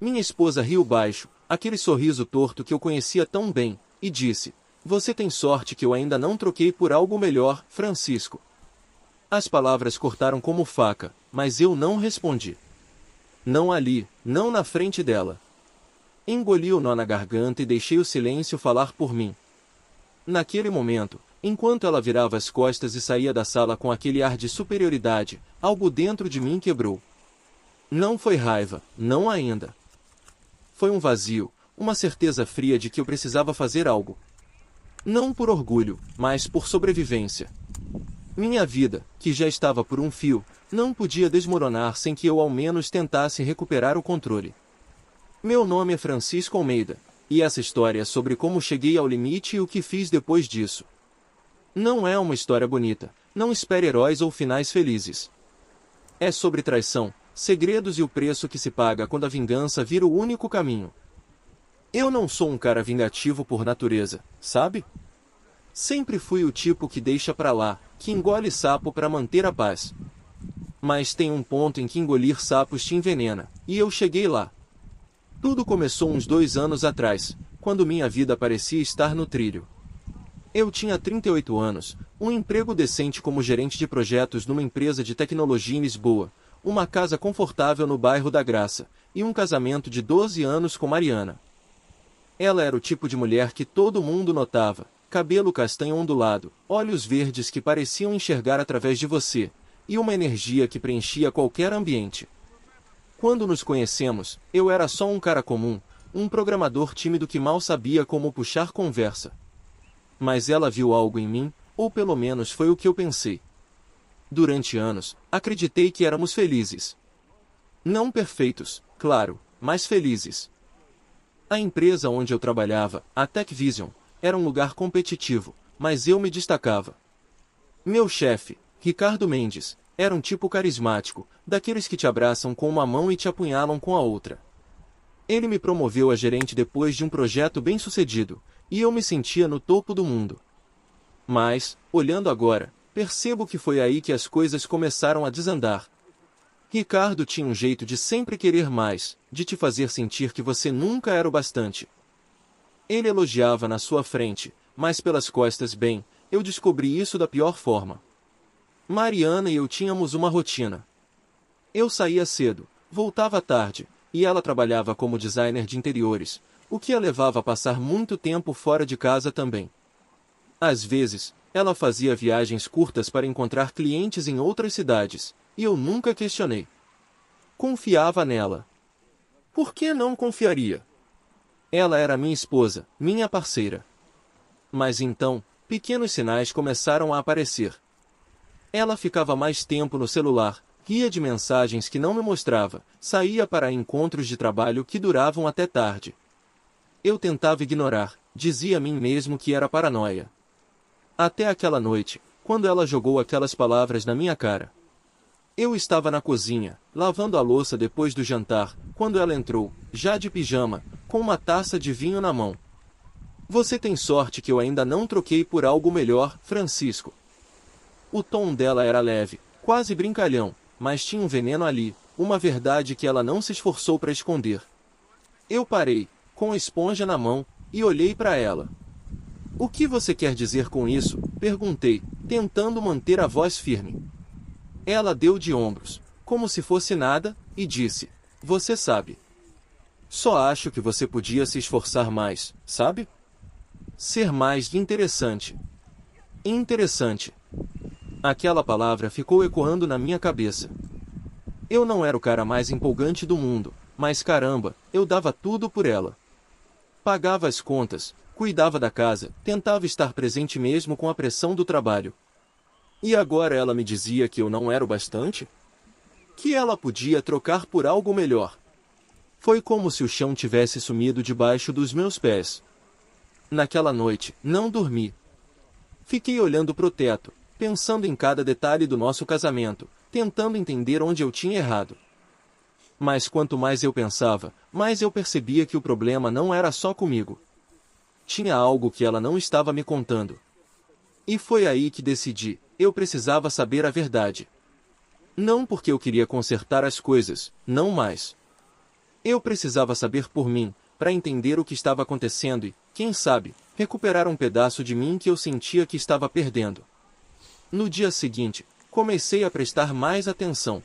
Minha esposa riu baixo, aquele sorriso torto que eu conhecia tão bem, e disse: Você tem sorte que eu ainda não troquei por algo melhor, Francisco. As palavras cortaram como faca, mas eu não respondi. Não ali, não na frente dela. Engoli o nó na garganta e deixei o silêncio falar por mim. Naquele momento, enquanto ela virava as costas e saía da sala com aquele ar de superioridade, algo dentro de mim quebrou. Não foi raiva, não ainda. Foi um vazio, uma certeza fria de que eu precisava fazer algo. Não por orgulho, mas por sobrevivência. Minha vida, que já estava por um fio, não podia desmoronar sem que eu ao menos tentasse recuperar o controle. Meu nome é Francisco Almeida, e essa história é sobre como cheguei ao limite e o que fiz depois disso. Não é uma história bonita, não espere heróis ou finais felizes. É sobre traição, segredos e o preço que se paga quando a vingança vira o único caminho. Eu não sou um cara vingativo por natureza, sabe? Sempre fui o tipo que deixa pra lá, que engole sapo para manter a paz. Mas tem um ponto em que engolir sapos te envenena, e eu cheguei lá. Tudo começou uns 2 anos atrás, quando minha vida parecia estar no trilho. Eu tinha 38 anos, um emprego decente como gerente de projetos numa empresa de tecnologia em Lisboa, uma casa confortável no bairro da Graça, e um casamento de 12 anos com Mariana. Ela era o tipo de mulher que todo mundo notava, cabelo castanho ondulado, olhos verdes que pareciam enxergar através de você, e uma energia que preenchia qualquer ambiente. Quando nos conhecemos, eu era só um cara comum, um programador tímido que mal sabia como puxar conversa. Mas ela viu algo em mim, ou pelo menos foi o que eu pensei. Durante anos, acreditei que éramos felizes. Não perfeitos, claro, mas felizes. A empresa onde eu trabalhava, a TechVision, era um lugar competitivo, mas eu me destacava. Meu chefe, Ricardo Mendes, era um tipo carismático, daqueles que te abraçam com uma mão e te apunhalam com a outra. Ele me promoveu a gerente depois de um projeto bem-sucedido, e eu me sentia no topo do mundo. Mas, olhando agora, percebo que foi aí que as coisas começaram a desandar. Ricardo tinha um jeito de sempre querer mais, de te fazer sentir que você nunca era o bastante. Ele elogiava na sua frente, mas pelas costas bem, eu descobri isso da pior forma. Mariana e eu tínhamos uma rotina. Eu saía cedo, voltava tarde, e ela trabalhava como designer de interiores, o que a levava a passar muito tempo fora de casa também. Às vezes, ela fazia viagens curtas para encontrar clientes em outras cidades, e eu nunca questionei. Confiava nela. Por que não confiaria? Ela era minha esposa, minha parceira. Mas então, pequenos sinais começaram a aparecer. Ela ficava mais tempo no celular, ria de mensagens que não me mostrava, saía para encontros de trabalho que duravam até tarde. Eu tentava ignorar, dizia a mim mesmo que era paranoia. Até aquela noite, quando ela jogou aquelas palavras na minha cara. Eu estava na cozinha, lavando a louça depois do jantar, quando ela entrou, já de pijama, com uma taça de vinho na mão. Você tem sorte que eu ainda não troquei por algo melhor, Francisco. O tom dela era leve, quase brincalhão, mas tinha um veneno ali, uma verdade que ela não se esforçou para esconder. Eu parei, com a esponja na mão, e olhei para ela. O que você quer dizer com isso? Perguntei, tentando manter a voz firme. Ela deu de ombros, como se fosse nada, e disse: Você sabe. Só acho que você podia se esforçar mais, sabe? Ser mais interessante. Interessante. Aquela palavra ficou ecoando na minha cabeça. Eu não era o cara mais empolgante do mundo, mas caramba, eu dava tudo por ela. Pagava as contas, cuidava da casa, tentava estar presente mesmo com a pressão do trabalho. E agora ela me dizia que eu não era o bastante? Que ela podia trocar por algo melhor. Foi como se o chão tivesse sumido debaixo dos meus pés. Naquela noite, não dormi. Fiquei olhando pro teto, pensando em cada detalhe do nosso casamento, tentando entender onde eu tinha errado. Mas quanto mais eu pensava, mais eu percebia que o problema não era só comigo. Tinha algo que ela não estava me contando. E foi aí que decidi, eu precisava saber a verdade. Não porque eu queria consertar as coisas, não mais. Eu precisava saber por mim, para entender o que estava acontecendo e, quem sabe, recuperar um pedaço de mim que eu sentia que estava perdendo. No dia seguinte, comecei a prestar mais atenção.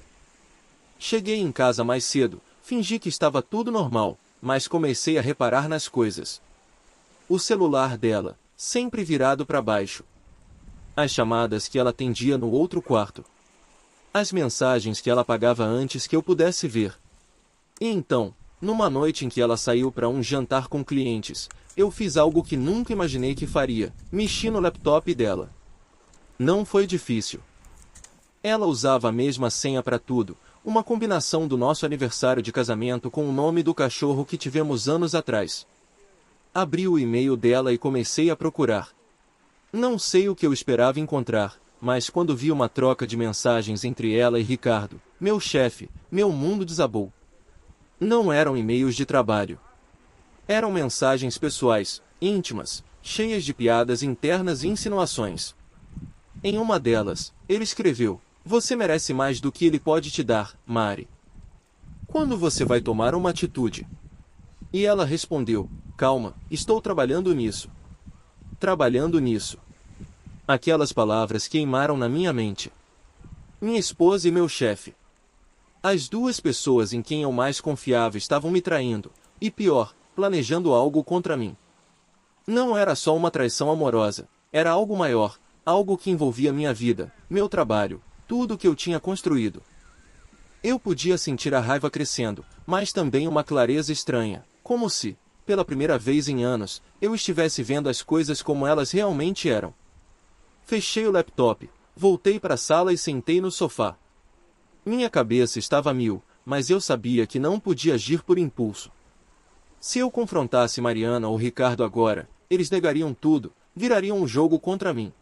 Cheguei em casa mais cedo, fingi que estava tudo normal, mas comecei a reparar nas coisas. O celular dela, sempre virado para baixo. As chamadas que ela atendia no outro quarto. As mensagens que ela apagava antes que eu pudesse ver. E então, numa noite em que ela saiu para um jantar com clientes, eu fiz algo que nunca imaginei que faria: mexi no laptop dela. Não foi difícil. Ela usava a mesma senha para tudo, uma combinação do nosso aniversário de casamento com o nome do cachorro que tivemos anos atrás. Abri o e-mail dela e comecei a procurar. Não sei o que eu esperava encontrar, mas quando vi uma troca de mensagens entre ela e Ricardo, meu chefe, meu mundo desabou. Não eram e-mails de trabalho. Eram mensagens pessoais, íntimas, cheias de piadas internas e insinuações. Em uma delas, ele escreveu: "Você merece mais do que ele pode te dar, Mari. Quando você vai tomar uma atitude?" E ela respondeu: "Calma, estou trabalhando nisso." Trabalhando nisso. Aquelas palavras queimaram na minha mente. Minha esposa e meu chefe. As duas pessoas em quem eu mais confiava estavam me traindo, e pior, planejando algo contra mim. Não era só uma traição amorosa, era algo maior, algo que envolvia minha vida, meu trabalho, tudo o que eu tinha construído. Eu podia sentir a raiva crescendo, mas também uma clareza estranha, como se, pela primeira vez em anos, eu estivesse vendo as coisas como elas realmente eram. Fechei o laptop, voltei para a sala e sentei no sofá. Minha cabeça estava a mil, mas eu sabia que não podia agir por impulso. Se eu confrontasse Mariana ou Ricardo agora, eles negariam tudo, virariam um jogo contra mim.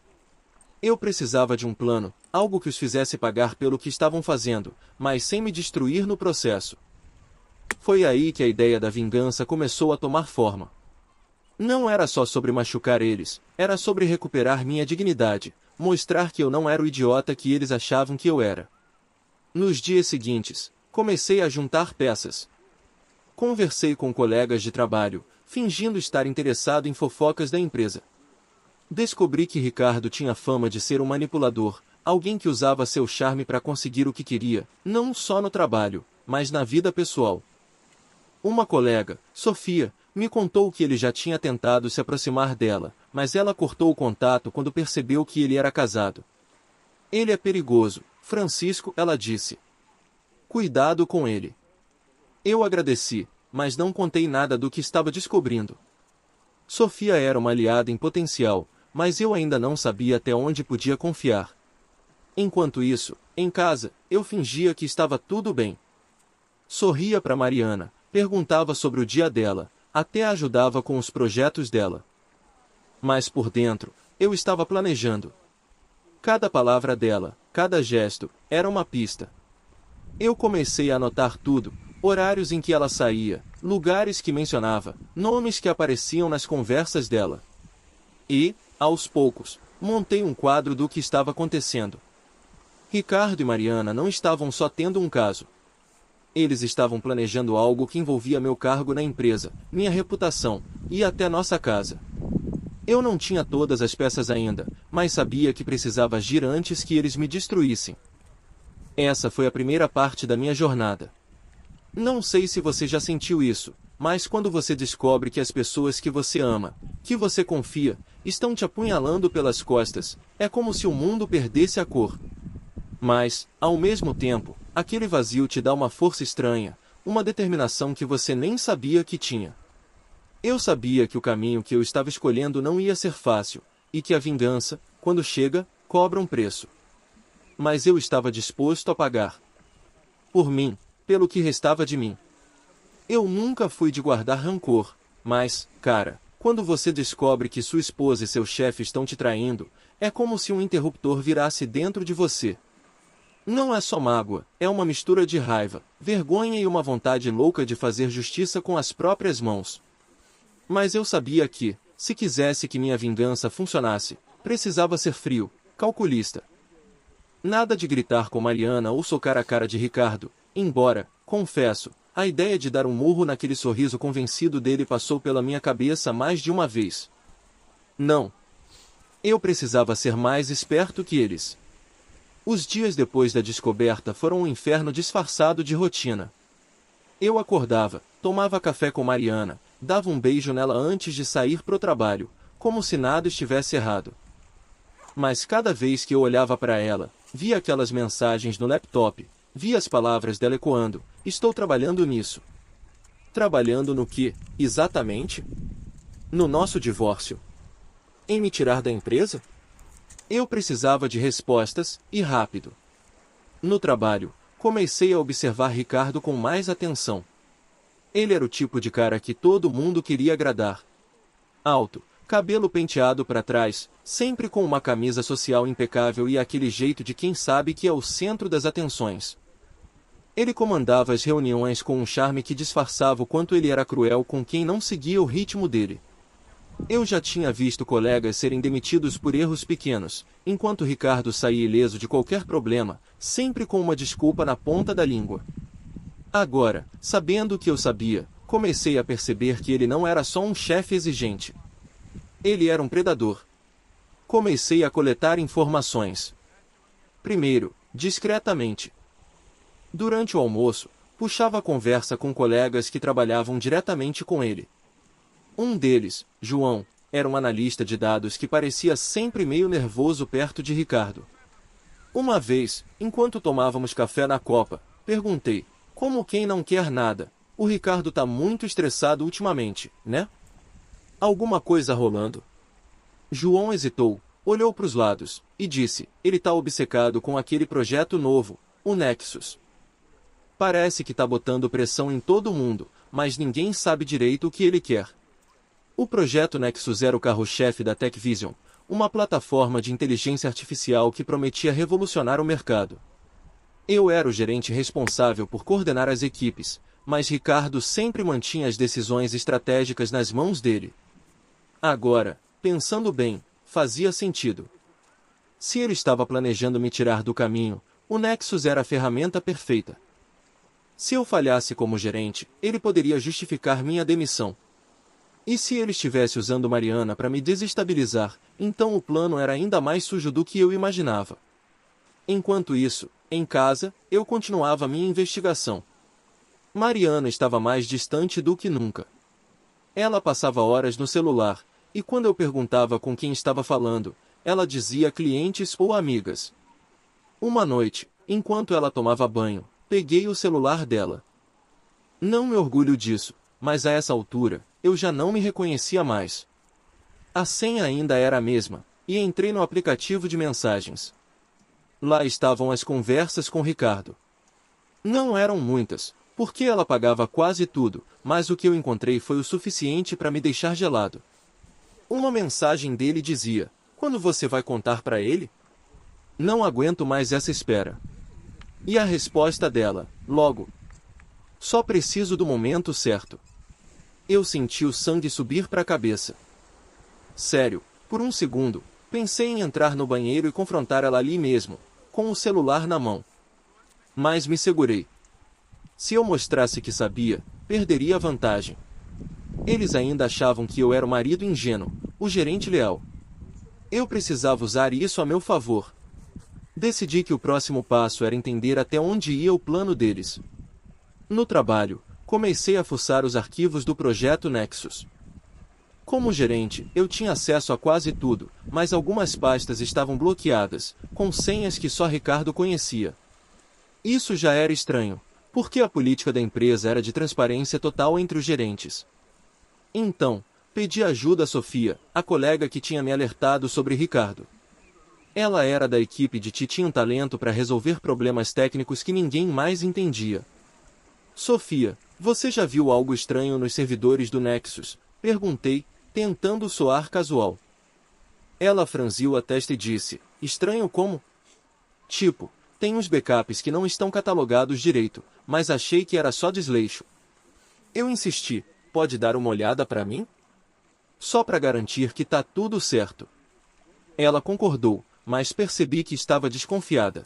Eu precisava de um plano, algo que os fizesse pagar pelo que estavam fazendo, mas sem me destruir no processo. Foi aí que a ideia da vingança começou a tomar forma. Não era só sobre machucar eles, era sobre recuperar minha dignidade, mostrar que eu não era o idiota que eles achavam que eu era. Nos dias seguintes, comecei a juntar peças. Conversei com colegas de trabalho, fingindo estar interessado em fofocas da empresa. Descobri que Ricardo tinha fama de ser um manipulador, alguém que usava seu charme para conseguir o que queria, não só no trabalho, mas na vida pessoal. Uma colega, Sofia, me contou que ele já tinha tentado se aproximar dela, mas ela cortou o contato quando percebeu que ele era casado. "Ele é perigoso, Francisco", ela disse. "Cuidado com ele." Eu agradeci, mas não contei nada do que estava descobrindo. Sofia era uma aliada em potencial, mas eu ainda não sabia até onde podia confiar. Enquanto isso, em casa, eu fingia que estava tudo bem. Sorria para Mariana, perguntava sobre o dia dela, até ajudava com os projetos dela. Mas por dentro, eu estava planejando. Cada palavra dela, cada gesto, era uma pista. Eu comecei a anotar tudo, horários em que ela saía, lugares que mencionava, nomes que apareciam nas conversas dela. E, aos poucos, montei um quadro do que estava acontecendo. Ricardo e Mariana não estavam só tendo um caso. Eles estavam planejando algo que envolvia meu cargo na empresa, minha reputação, e até nossa casa. Eu não tinha todas as peças ainda, mas sabia que precisava agir antes que eles me destruíssem. Essa foi a primeira parte da minha jornada. Não sei se você já sentiu isso, mas quando você descobre que as pessoas que você ama, que você confia, estão te apunhalando pelas costas, é como se o mundo perdesse a cor. Mas, ao mesmo tempo, aquele vazio te dá uma força estranha, uma determinação que você nem sabia que tinha. Eu sabia que o caminho que eu estava escolhendo não ia ser fácil, e que a vingança, quando chega, cobra um preço. Mas eu estava disposto a pagar. Por mim, pelo que restava de mim. Eu nunca fui de guardar rancor, mas, cara, quando você descobre que sua esposa e seu chefe estão te traindo, é como se um interruptor virasse dentro de você. Não é só mágoa, é uma mistura de raiva, vergonha e uma vontade louca de fazer justiça com as próprias mãos. Mas eu sabia que, se quisesse que minha vingança funcionasse, precisava ser frio, calculista. Nada de gritar com Mariana ou socar a cara de Ricardo, embora, confesso, A ideia de dar um murro naquele sorriso convencido dele passou pela minha cabeça mais de uma vez. Não. Eu precisava ser mais esperto que eles. Os dias depois da descoberta foram um inferno disfarçado de rotina. Eu acordava, tomava café com Mariana, dava um beijo nela antes de sair pro trabalho, como se nada estivesse errado. Mas cada vez que eu olhava para ela, via aquelas mensagens no laptop, via as palavras dela ecoando: estou trabalhando nisso. Trabalhando no quê, exatamente? No nosso divórcio. Em me tirar da empresa? Eu precisava de respostas, e rápido. No trabalho, comecei a observar Ricardo com mais atenção. Ele era o tipo de cara que todo mundo queria agradar. Alto, cabelo penteado para trás, sempre com uma camisa social impecável e aquele jeito de quem sabe que é o centro das atenções. Ele comandava as reuniões com um charme que disfarçava o quanto ele era cruel com quem não seguia o ritmo dele. Eu já tinha visto colegas serem demitidos por erros pequenos, enquanto Ricardo saía ileso de qualquer problema, sempre com uma desculpa na ponta da língua. Agora, sabendo o que eu sabia, comecei a perceber que ele não era só um chefe exigente. Ele era um predador. Comecei a coletar informações. Primeiro, discretamente. Durante o almoço, puxava a conversa com colegas que trabalhavam diretamente com ele. Um deles, João, era um analista de dados que parecia sempre meio nervoso perto de Ricardo. Uma vez, enquanto tomávamos café na copa, perguntei: como quem não quer nada, o Ricardo tá muito estressado ultimamente, né? Alguma coisa rolando? João hesitou, olhou para os lados, e disse: ele tá obcecado com aquele projeto novo, o Nexus. Parece que tá botando pressão em todo mundo, mas ninguém sabe direito o que ele quer. O projeto Nexus era o carro-chefe da TechVision, uma plataforma de inteligência artificial que prometia revolucionar o mercado. Eu era o gerente responsável por coordenar as equipes, mas Ricardo sempre mantinha as decisões estratégicas nas mãos dele. Agora, pensando bem, fazia sentido. Se ele estava planejando me tirar do caminho, o Nexus era a ferramenta perfeita. Se eu falhasse como gerente, ele poderia justificar minha demissão. E se ele estivesse usando Mariana para me desestabilizar, então o plano era ainda mais sujo do que eu imaginava. Enquanto isso, em casa, eu continuava minha investigação. Mariana estava mais distante do que nunca. Ela passava horas no celular, e quando eu perguntava com quem estava falando, ela dizia clientes ou amigas. Uma noite, enquanto ela tomava banho, peguei o celular dela. Não me orgulho disso, mas a essa altura, eu já não me reconhecia mais. A senha ainda era a mesma, e entrei no aplicativo de mensagens. Lá estavam as conversas com Ricardo. Não eram muitas, porque ela pagava quase tudo, mas o que eu encontrei foi o suficiente para me deixar gelado. Uma mensagem dele dizia: quando você vai contar para ele? Não aguento mais essa espera. E a resposta dela: logo. Só preciso do momento certo. Eu senti o sangue subir para a cabeça. Sério, por um segundo, pensei em entrar no banheiro e confrontar ela ali mesmo, com o celular na mão. Mas me segurei. Se eu mostrasse que sabia, perderia a vantagem. Eles ainda achavam que eu era o marido ingênuo, o gerente leal. Eu precisava usar isso a meu favor. Decidi que o próximo passo era entender até onde ia o plano deles. No trabalho, comecei a fuçar os arquivos do projeto Nexus. Como gerente, eu tinha acesso a quase tudo, mas algumas pastas estavam bloqueadas, com senhas que só Ricardo conhecia. Isso já era estranho, porque a política da empresa era de transparência total entre os gerentes. Então, pedi ajuda a Sofia, a colega que tinha me alertado sobre Ricardo. Ela era da equipe de TI e tinha um talento para resolver problemas técnicos que ninguém mais entendia. Sofia, você já viu algo estranho nos servidores do Nexus? Perguntei, tentando soar casual. Ela franziu a testa e disse: estranho como? Tipo, tem uns backups que não estão catalogados direito, mas achei que era só desleixo. Eu insisti: pode dar uma olhada para mim? Só para garantir que tá tudo certo. Ela concordou, mas percebi que estava desconfiada.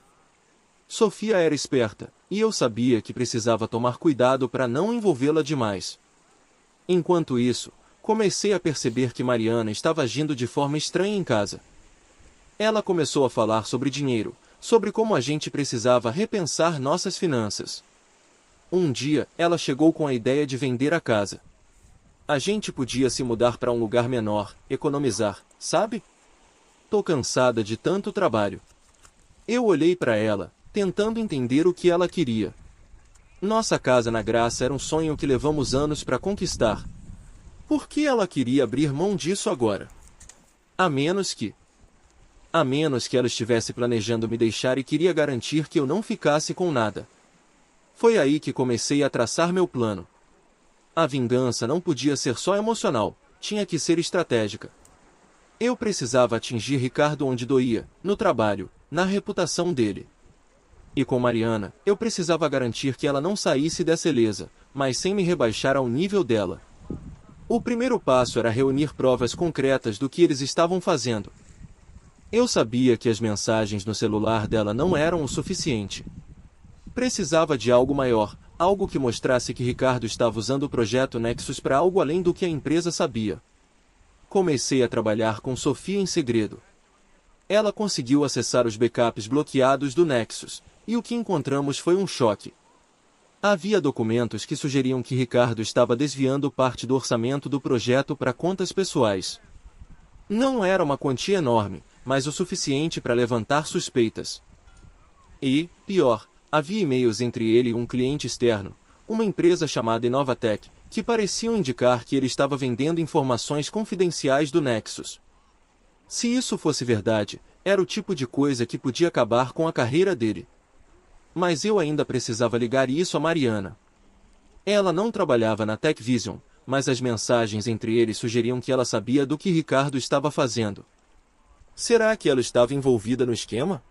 Sofia era esperta, e eu sabia que precisava tomar cuidado para não envolvê-la demais. Enquanto isso, comecei a perceber que Mariana estava agindo de forma estranha em casa. Ela começou a falar sobre dinheiro, sobre como a gente precisava repensar nossas finanças. Um dia, ela chegou com a ideia de vender a casa. A gente podia se mudar para um lugar menor, economizar, sabe? Tô cansada de tanto trabalho. Eu olhei para ela, tentando entender o que ela queria. Nossa casa na Graça era um sonho que levamos anos para conquistar. Por que ela queria abrir mão disso agora? A menos que ela estivesse planejando me deixar e queria garantir que eu não ficasse com nada. Foi aí que comecei a traçar meu plano. A vingança não podia ser só emocional, tinha que ser estratégica. Eu precisava atingir Ricardo onde doía, no trabalho, na reputação dele. E com Mariana, eu precisava garantir que ela não saísse dessa ilesa, mas sem me rebaixar ao nível dela. O primeiro passo era reunir provas concretas do que eles estavam fazendo. Eu sabia que as mensagens no celular dela não eram o suficiente. Precisava de algo maior, algo que mostrasse que Ricardo estava usando o projeto Nexus para algo além do que a empresa sabia. Comecei a trabalhar com Sofia em segredo. Ela conseguiu acessar os backups bloqueados do Nexus, e o que encontramos foi um choque. Havia documentos que sugeriam que Ricardo estava desviando parte do orçamento do projeto para contas pessoais. Não era uma quantia enorme, mas o suficiente para levantar suspeitas. E, pior, havia e-mails entre ele e um cliente externo, uma empresa chamada Inovatec, que pareciam indicar que ele estava vendendo informações confidenciais do Nexus. Se isso fosse verdade, era o tipo de coisa que podia acabar com a carreira dele. Mas eu ainda precisava ligar isso a Mariana. Ela não trabalhava na Tech Vision, mas as mensagens entre eles sugeriam que ela sabia do que Ricardo estava fazendo. Será que ela estava envolvida no esquema?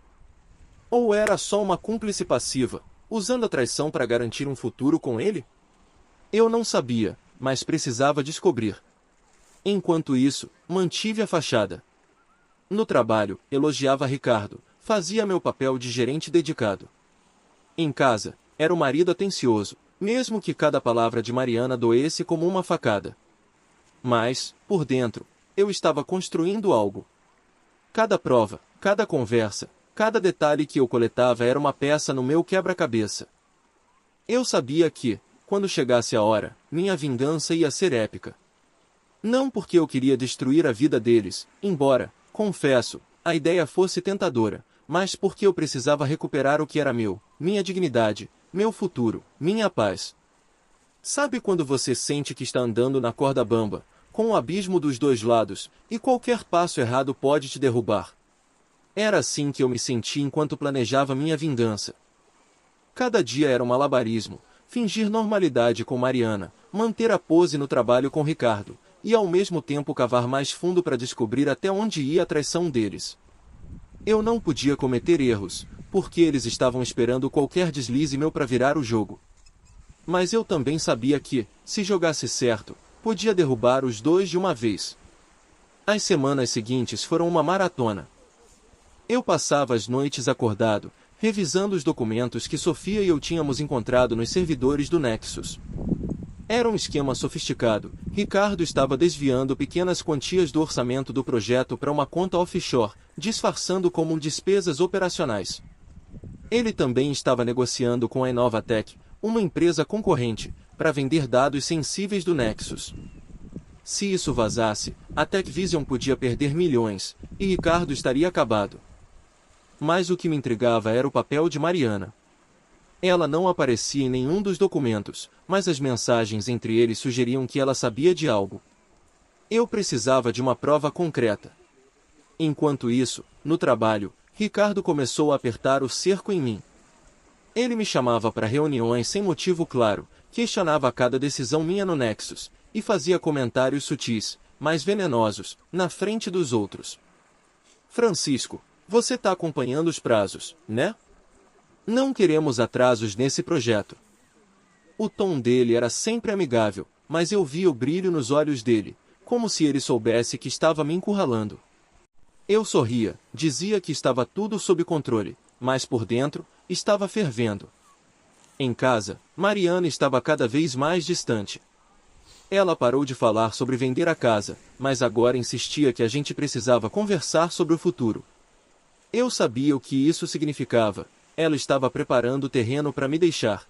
Ou era só uma cúmplice passiva, usando a traição para garantir um futuro com ele? Eu não sabia, mas precisava descobrir. Enquanto isso, mantive a fachada. No trabalho, elogiava Ricardo, fazia meu papel de gerente dedicado. Em casa, era o marido atencioso, mesmo que cada palavra de Mariana doesse como uma facada. Mas, por dentro, eu estava construindo algo. Cada prova, cada conversa, cada detalhe que eu coletava era uma peça no meu quebra-cabeça. Eu sabia que, quando chegasse a hora, minha vingança ia ser épica. Não porque eu queria destruir a vida deles, embora, confesso, a ideia fosse tentadora, mas porque eu precisava recuperar o que era meu, minha dignidade, meu futuro, minha paz. Sabe quando você sente que está andando na corda bamba, com o abismo dos dois lados, e qualquer passo errado pode te derrubar? Era assim que eu me senti enquanto planejava minha vingança. Cada dia era um malabarismo, fingir normalidade com Mariana, manter a pose no trabalho com Ricardo, e ao mesmo tempo cavar mais fundo para descobrir até onde ia a traição deles. Eu não podia cometer erros, porque eles estavam esperando qualquer deslize meu para virar o jogo. Mas eu também sabia que, se jogasse certo, podia derrubar os dois de uma vez. As semanas seguintes foram uma maratona. Eu passava as noites acordado, revisando os documentos que Sofia e eu tínhamos encontrado nos servidores do Nexus. Era um esquema sofisticado. Ricardo estava desviando pequenas quantias do orçamento do projeto para uma conta offshore, disfarçando como despesas operacionais. Ele também estava negociando com a Inovatec, uma empresa concorrente, para vender dados sensíveis do Nexus. Se isso vazasse, a Tech Vision podia perder milhões, e Ricardo estaria acabado. Mas o que me intrigava era o papel de Mariana. Ela não aparecia em nenhum dos documentos, mas as mensagens entre eles sugeriam que ela sabia de algo. Eu precisava de uma prova concreta. Enquanto isso, no trabalho, Ricardo começou a apertar o cerco em mim. Ele me chamava para reuniões sem motivo claro, questionava cada decisão minha no Nexus, e fazia comentários sutis, mas venenosos, na frente dos outros. Francisco, você está acompanhando os prazos, né? Não queremos atrasos nesse projeto. O tom dele era sempre amigável, mas eu via o brilho nos olhos dele, como se ele soubesse que estava me encurralando. Eu sorria, dizia que estava tudo sob controle, mas por dentro, estava fervendo. Em casa, Mariana estava cada vez mais distante. Ela parou de falar sobre vender a casa, mas agora insistia que a gente precisava conversar sobre o futuro. Eu sabia o que isso significava. Ela estava preparando o terreno para me deixar.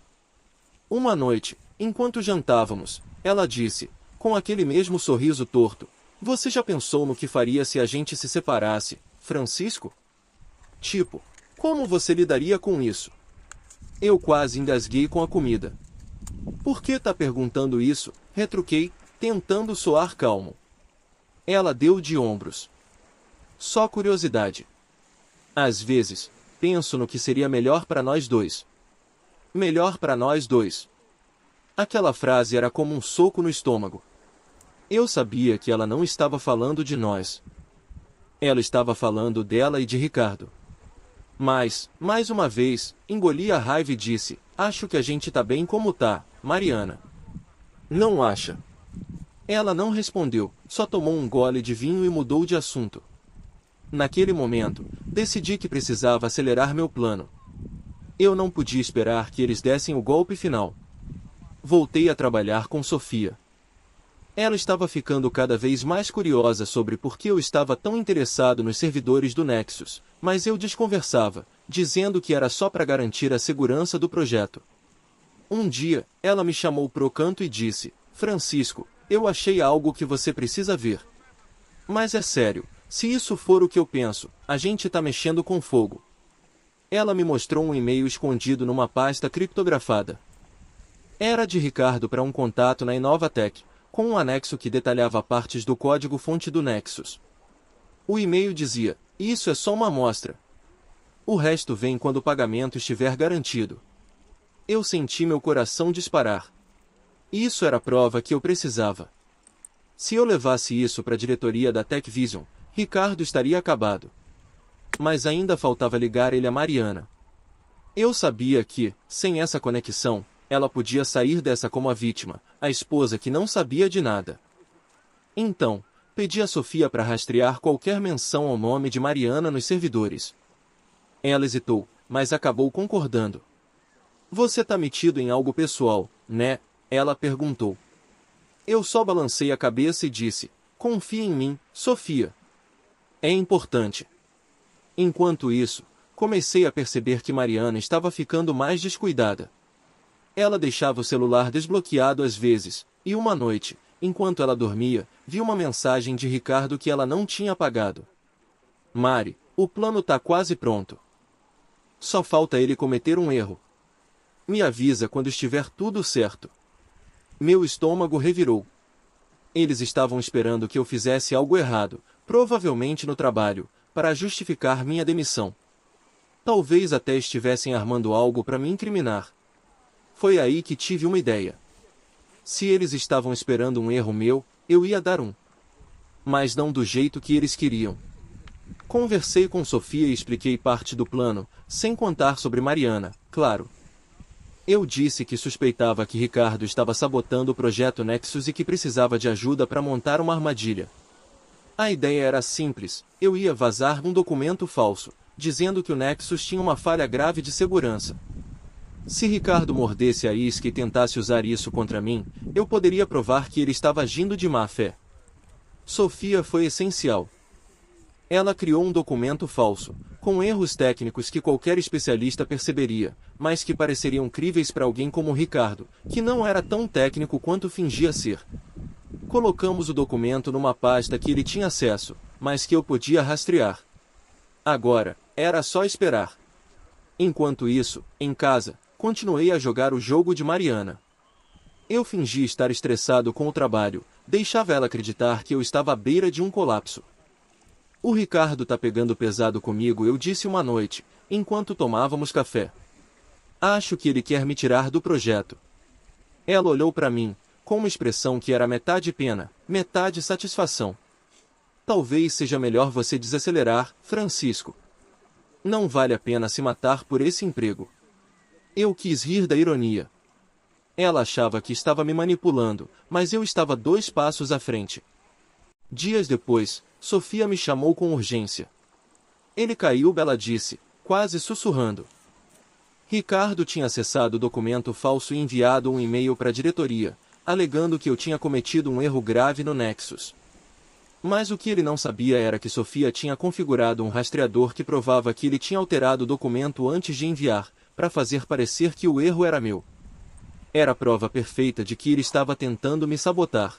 Uma noite, enquanto jantávamos, ela disse, com aquele mesmo sorriso torto, "Você já pensou no que faria se a gente se separasse, Francisco? Tipo, como você lidaria com isso?" Eu quase engasguei com a comida. "Por que tá perguntando isso?" retruquei, tentando soar calmo. Ela deu de ombros. "Só curiosidade. Às vezes, penso no que seria melhor para nós dois." Melhor para nós dois. Aquela frase era como um soco no estômago. Eu sabia que ela não estava falando de nós. Ela estava falando dela e de Ricardo. Mas, mais uma vez, engoli a raiva e disse, "Acho que a gente tá bem como tá, Mariana." "Não acha?" Ela não respondeu, só tomou um gole de vinho e mudou de assunto. Naquele momento, decidi que precisava acelerar meu plano. Eu não podia esperar que eles dessem o golpe final. Voltei a trabalhar com Sofia. Ela estava ficando cada vez mais curiosa sobre por que eu estava tão interessado nos servidores do Nexus, mas eu desconversava, dizendo que era só para garantir a segurança do projeto. Um dia, ela me chamou pro canto e disse, "Francisco, eu achei algo que você precisa ver." "Mas é sério, se isso for o que eu penso, a gente tá mexendo com fogo." Ela me mostrou um e-mail escondido numa pasta criptografada. Era de Ricardo para um contato na Inovatec, com um anexo que detalhava partes do código-fonte do Nexus. O e-mail dizia, "Isso é só uma amostra. O resto vem quando o pagamento estiver garantido." Eu senti meu coração disparar. Isso era a prova que eu precisava. Se eu levasse isso para a diretoria da TechVision, Ricardo estaria acabado. Mas ainda faltava ligar ele a Mariana. Eu sabia que, sem essa conexão, ela podia sair dessa como a vítima, a esposa que não sabia de nada. Então, pedi a Sofia para rastrear qualquer menção ao nome de Mariana nos servidores. Ela hesitou, mas acabou concordando. "Você tá metido em algo pessoal, né?" ela perguntou. Eu só balancei a cabeça e disse, "Confia em mim, Sofia. É importante." Enquanto isso, comecei a perceber que Mariana estava ficando mais descuidada. Ela deixava o celular desbloqueado às vezes, e uma noite, enquanto ela dormia, vi uma mensagem de Ricardo que ela não tinha apagado. "Mari, o plano tá quase pronto. Só falta ele cometer um erro. Me avisa quando estiver tudo certo." Meu estômago revirou. Eles estavam esperando que eu fizesse algo errado, provavelmente no trabalho, para justificar minha demissão. Talvez até estivessem armando algo para me incriminar. Foi aí que tive uma ideia. Se eles estavam esperando um erro meu, eu ia dar um. Mas não do jeito que eles queriam. Conversei com Sofia e expliquei parte do plano, sem contar sobre Mariana, claro. Eu disse que suspeitava que Ricardo estava sabotando o projeto Nexus e que precisava de ajuda para montar uma armadilha. A ideia era simples, eu ia vazar um documento falso, dizendo que o Nexus tinha uma falha grave de segurança. Se Ricardo mordesse a isca e tentasse usar isso contra mim, eu poderia provar que ele estava agindo de má fé. Sofia foi essencial. Ela criou um documento falso, com erros técnicos que qualquer especialista perceberia, mas que pareceriam críveis para alguém como Ricardo, que não era tão técnico quanto fingia ser. Colocamos o documento numa pasta que ele tinha acesso, mas que eu podia rastrear. Agora, era só esperar. Enquanto isso, em casa, continuei a jogar o jogo de Mariana. Eu fingi estar estressado com o trabalho, deixava ela acreditar que eu estava à beira de um colapso. "O Ricardo tá pegando pesado comigo", eu disse uma noite, enquanto tomávamos café. "Acho que ele quer me tirar do projeto." Ela olhou para mim, com uma expressão que era metade pena, metade satisfação. "Talvez seja melhor você desacelerar, Francisco. Não vale a pena se matar por esse emprego." Eu quis rir da ironia. Ela achava que estava me manipulando, mas eu estava 2 passos à frente. Dias depois, Sofia me chamou com urgência. "Ele caiu", ela disse, quase sussurrando. Ricardo tinha acessado o documento falso e enviado um e-mail para a diretoria, alegando que eu tinha cometido um erro grave no Nexus. Mas o que ele não sabia era que Sofia tinha configurado um rastreador que provava que ele tinha alterado o documento antes de enviar, para fazer parecer que o erro era meu. Era a prova perfeita de que ele estava tentando me sabotar.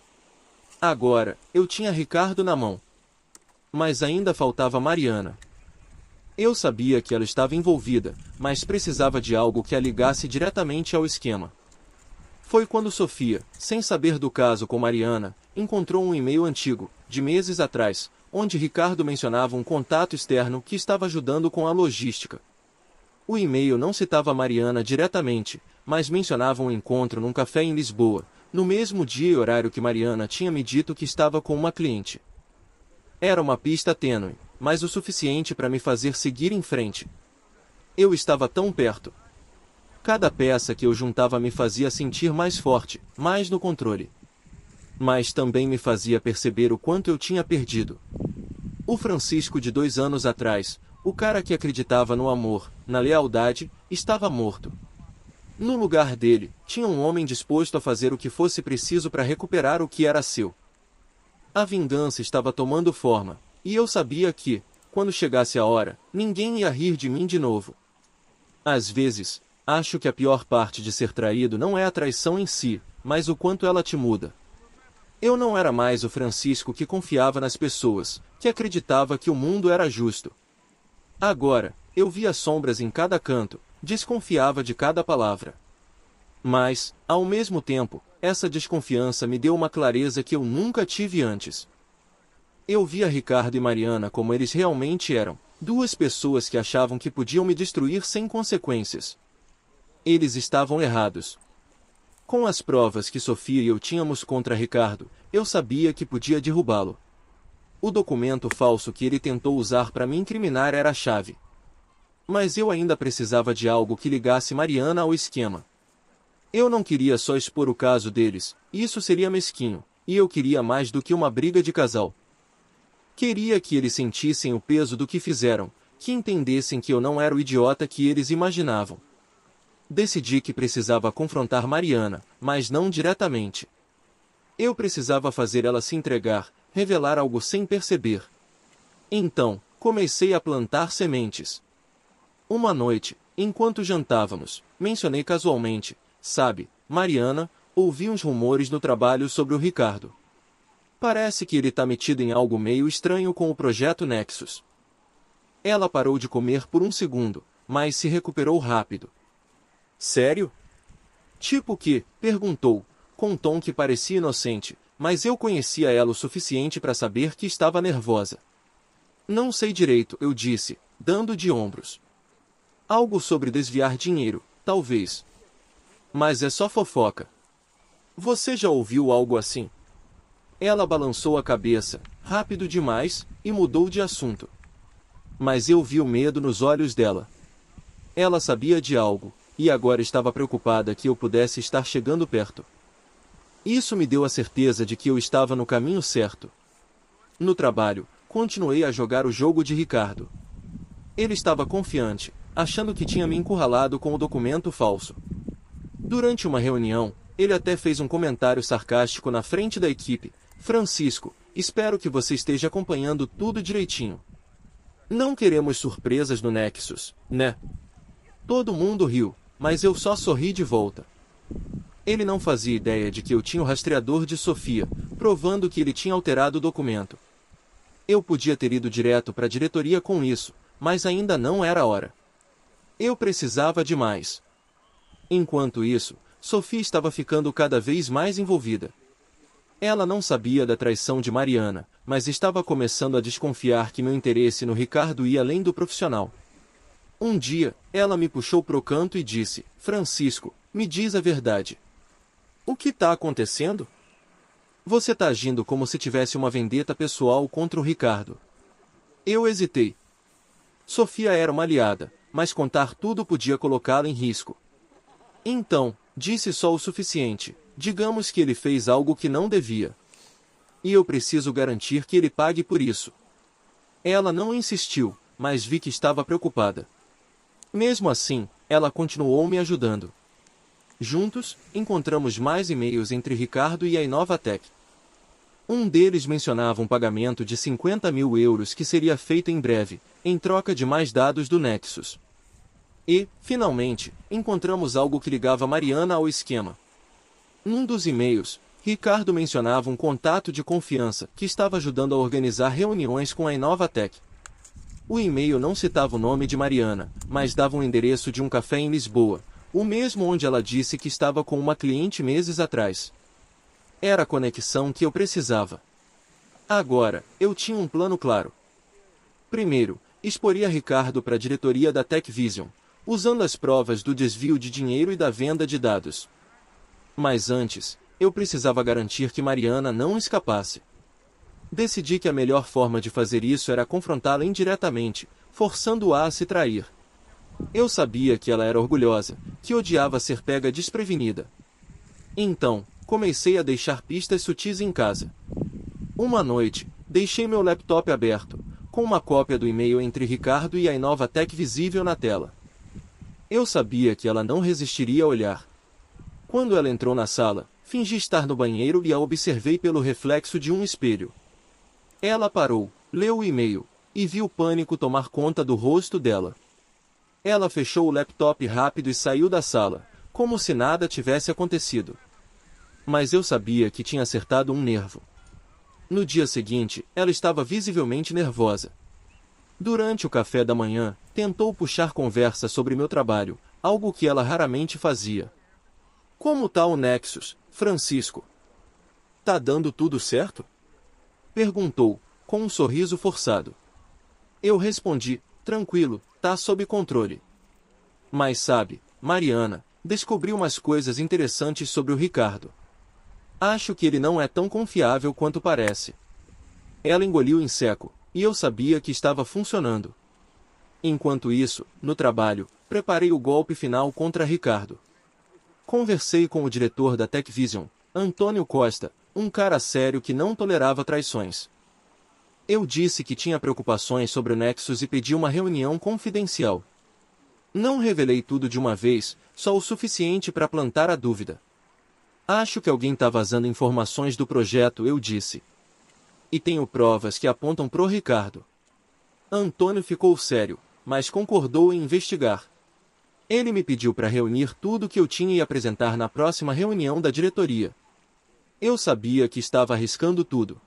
Agora, eu tinha Ricardo na mão. Mas ainda faltava Mariana. Eu sabia que ela estava envolvida, mas precisava de algo que a ligasse diretamente ao esquema. Foi quando Sofia, sem saber do caso com Mariana, encontrou um e-mail antigo, de meses atrás, onde Ricardo mencionava um contato externo que estava ajudando com a logística. O e-mail não citava Mariana diretamente, mas mencionava um encontro num café em Lisboa, no mesmo dia e horário que Mariana tinha me dito que estava com uma cliente. Era uma pista tênue, mas o suficiente para me fazer seguir em frente. Eu estava tão perto. Cada peça que eu juntava me fazia sentir mais forte, mais no controle. Mas também me fazia perceber o quanto eu tinha perdido. O Francisco de 2 anos atrás, o cara que acreditava no amor, na lealdade, estava morto. No lugar dele, tinha um homem disposto a fazer o que fosse preciso para recuperar o que era seu. A vingança estava tomando forma, e eu sabia que, quando chegasse a hora, ninguém ia rir de mim de novo. Às vezes, acho que a pior parte de ser traído não é a traição em si, mas o quanto ela te muda. Eu não era mais o Francisco que confiava nas pessoas, que acreditava que o mundo era justo. Agora, eu via sombras em cada canto, desconfiava de cada palavra. Mas, ao mesmo tempo, essa desconfiança me deu uma clareza que eu nunca tive antes. Eu via Ricardo e Mariana como eles realmente eram, duas pessoas que achavam que podiam me destruir sem consequências. Eles estavam errados. Com as provas que Sofia e eu tínhamos contra Ricardo, eu sabia que podia derrubá-lo. O documento falso que ele tentou usar para me incriminar era a chave. Mas eu ainda precisava de algo que ligasse Mariana ao esquema. Eu não queria só expor o caso deles, isso seria mesquinho, e eu queria mais do que uma briga de casal. Queria que eles sentissem o peso do que fizeram, que entendessem que eu não era o idiota que eles imaginavam. Decidi que precisava confrontar Mariana, mas não diretamente. Eu precisava fazer ela se entregar, revelar algo sem perceber. Então, comecei a plantar sementes. Uma noite, enquanto jantávamos, mencionei casualmente, sabe, Mariana, ouvi uns rumores no trabalho sobre o Ricardo. Parece que ele tá metido em algo meio estranho com o projeto Nexus. Ela parou de comer por um segundo, mas se recuperou rápido. Sério? Tipo o quê? Perguntou, com um tom que parecia inocente, mas eu conhecia ela o suficiente para saber que estava nervosa. Não sei direito, eu disse, dando de ombros. Algo sobre desviar dinheiro, talvez. Mas é só fofoca. Você já ouviu algo assim? Ela balançou a cabeça, rápido demais, e mudou de assunto. Mas eu vi o medo nos olhos dela. Ela sabia de algo, e agora estava preocupada que eu pudesse estar chegando perto. Isso me deu a certeza de que eu estava no caminho certo. No trabalho, continuei a jogar o jogo de Ricardo. Ele estava confiante, achando que tinha me encurralado com o documento falso. Durante uma reunião, ele até fez um comentário sarcástico na frente da equipe. Francisco, espero que você esteja acompanhando tudo direitinho. Não queremos surpresas no Nexus, né? Todo mundo riu, mas eu só sorri de volta. Ele não fazia ideia de que eu tinha o rastreador de Sofia, provando que ele tinha alterado o documento. Eu podia ter ido direto para a diretoria com isso, mas ainda não era a hora. Eu precisava de mais. Enquanto isso, Sofia estava ficando cada vez mais envolvida. Ela não sabia da traição de Mariana, mas estava começando a desconfiar que meu interesse no Ricardo ia além do profissional. Um dia, ela me puxou pro canto e disse, Francisco, me diz a verdade. O que está acontecendo? Você está agindo como se tivesse uma vendetta pessoal contra o Ricardo. Eu hesitei. Sofia era uma aliada, mas contar tudo podia colocá-la em risco. Então, disse só o suficiente, digamos que ele fez algo que não devia. E eu preciso garantir que ele pague por isso. Ela não insistiu, mas vi que estava preocupada. Mesmo assim, ela continuou me ajudando. Juntos, encontramos mais e-mails entre Ricardo e a Inovatec. Um deles mencionava um pagamento de 50 mil euros que seria feito em breve, em troca de mais dados do Nexus. E, finalmente, encontramos algo que ligava Mariana ao esquema. Num dos e-mails, Ricardo mencionava um contato de confiança que estava ajudando a organizar reuniões com a Inovatec. O e-mail não citava o nome de Mariana, mas dava um endereço de um café em Lisboa, o mesmo onde ela disse que estava com uma cliente meses atrás. Era a conexão que eu precisava. Agora, eu tinha um plano claro. Primeiro, exporia Ricardo para a diretoria da TechVision, usando as provas do desvio de dinheiro e da venda de dados. Mas antes, eu precisava garantir que Mariana não escapasse. Decidi que a melhor forma de fazer isso era confrontá-la indiretamente, forçando-a a se trair. Eu sabia que ela era orgulhosa, que odiava ser pega desprevenida. Então, comecei a deixar pistas sutis em casa. Uma noite, deixei meu laptop aberto, com uma cópia do e-mail entre Ricardo e a Inovatec visível na tela. Eu sabia que ela não resistiria a olhar. Quando ela entrou na sala, fingi estar no banheiro e a observei pelo reflexo de um espelho. Ela parou, leu o e-mail, e viu o pânico tomar conta do rosto dela. Ela fechou o laptop rápido e saiu da sala, como se nada tivesse acontecido. Mas eu sabia que tinha acertado um nervo. No dia seguinte, ela estava visivelmente nervosa. Durante o café da manhã, tentou puxar conversa sobre meu trabalho, algo que ela raramente fazia. Como tá o Nexus, Francisco? Tá dando tudo certo? Perguntou, com um sorriso forçado. Eu respondi, tranquilo, tá sob controle. Mas sabe, Mariana, descobri umas coisas interessantes sobre o Ricardo. Acho que ele não é tão confiável quanto parece. Ela engoliu em seco, e eu sabia que estava funcionando. Enquanto isso, no trabalho, preparei o golpe final contra Ricardo. Conversei com o diretor da TechVision, Antônio Costa, um cara sério que não tolerava traições. Eu disse que tinha preocupações sobre o Nexus e pedi uma reunião confidencial. Não revelei tudo de uma vez, só o suficiente para plantar a dúvida. Acho que alguém está vazando informações do projeto, eu disse. E tenho provas que apontam pro Ricardo. Antônio ficou sério, mas concordou em investigar. Ele me pediu para reunir tudo que eu tinha e apresentar na próxima reunião da diretoria. Eu sabia que estava arriscando tudo.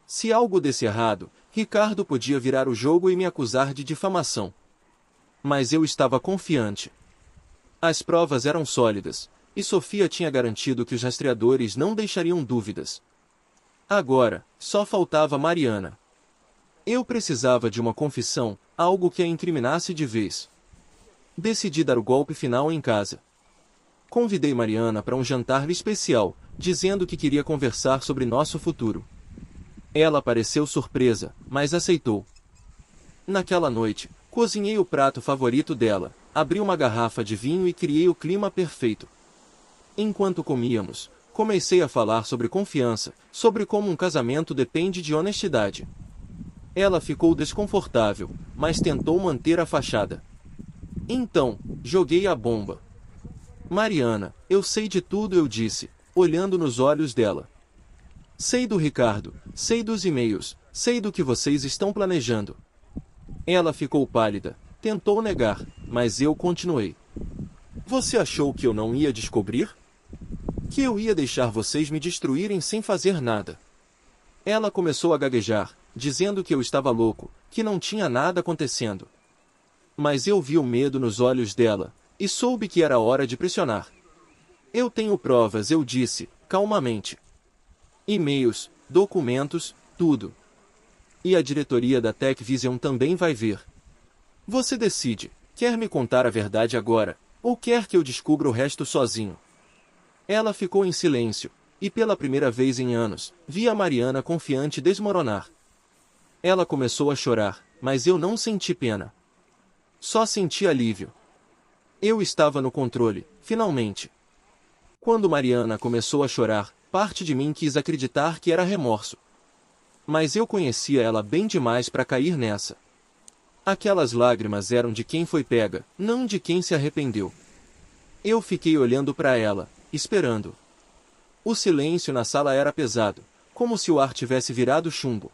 Se algo desse errado, Ricardo podia virar o jogo e me acusar de difamação. Mas eu estava confiante. As provas eram sólidas, e Sofia tinha garantido que os rastreadores não deixariam dúvidas. Agora, só faltava Mariana. Eu precisava de uma confissão, algo que a incriminasse de vez. Decidi dar o golpe final em casa. Convidei Mariana para um jantar especial, dizendo que queria conversar sobre nosso futuro. Ela pareceu surpresa, mas aceitou. Naquela noite, cozinhei o prato favorito dela, abri uma garrafa de vinho e criei o clima perfeito. Enquanto comíamos, comecei a falar sobre confiança, sobre como um casamento depende de honestidade. Ela ficou desconfortável, mas tentou manter a fachada. Então, joguei a bomba. Mariana, eu sei de tudo, eu disse, olhando nos olhos dela. Sei do Ricardo, sei dos e-mails, sei do que vocês estão planejando. Ela ficou pálida, tentou negar, mas eu continuei. Você achou que eu não ia descobrir? Que eu ia deixar vocês me destruírem sem fazer nada? Ela começou a gaguejar, dizendo que eu estava louco, que não tinha nada acontecendo. Mas eu vi o medo nos olhos dela, e soube que era hora de pressionar. Eu tenho provas, eu disse, calmamente. E-mails, documentos, tudo. E a diretoria da TechVision também vai ver. Você decide, quer me contar a verdade agora, ou quer que eu descubra o resto sozinho? Ela ficou em silêncio, e pela primeira vez em anos, vi a Mariana confiante desmoronar. Ela começou a chorar, mas eu não senti pena. Só senti alívio. Eu estava no controle, finalmente. Quando Mariana começou a chorar, parte de mim quis acreditar que era remorso. Mas eu conhecia ela bem demais para cair nessa. Aquelas lágrimas eram de quem foi pega, não de quem se arrependeu. Eu fiquei olhando para ela, esperando. O silêncio na sala era pesado, como se o ar tivesse virado chumbo.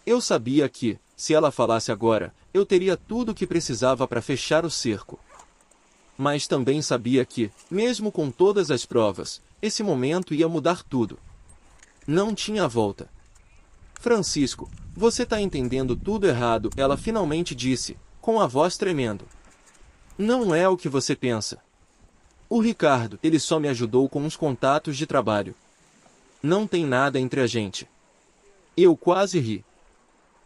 Eu sabia que, se ela falasse agora, eu teria tudo o que precisava para fechar o cerco. Mas também sabia que, mesmo com todas as provas, esse momento ia mudar tudo. Não tinha volta. Francisco, você tá entendendo tudo errado, ela finalmente disse, com a voz tremendo. Não é o que você pensa. O Ricardo, ele só me ajudou com uns contatos de trabalho. Não tem nada entre a gente. Eu quase ri.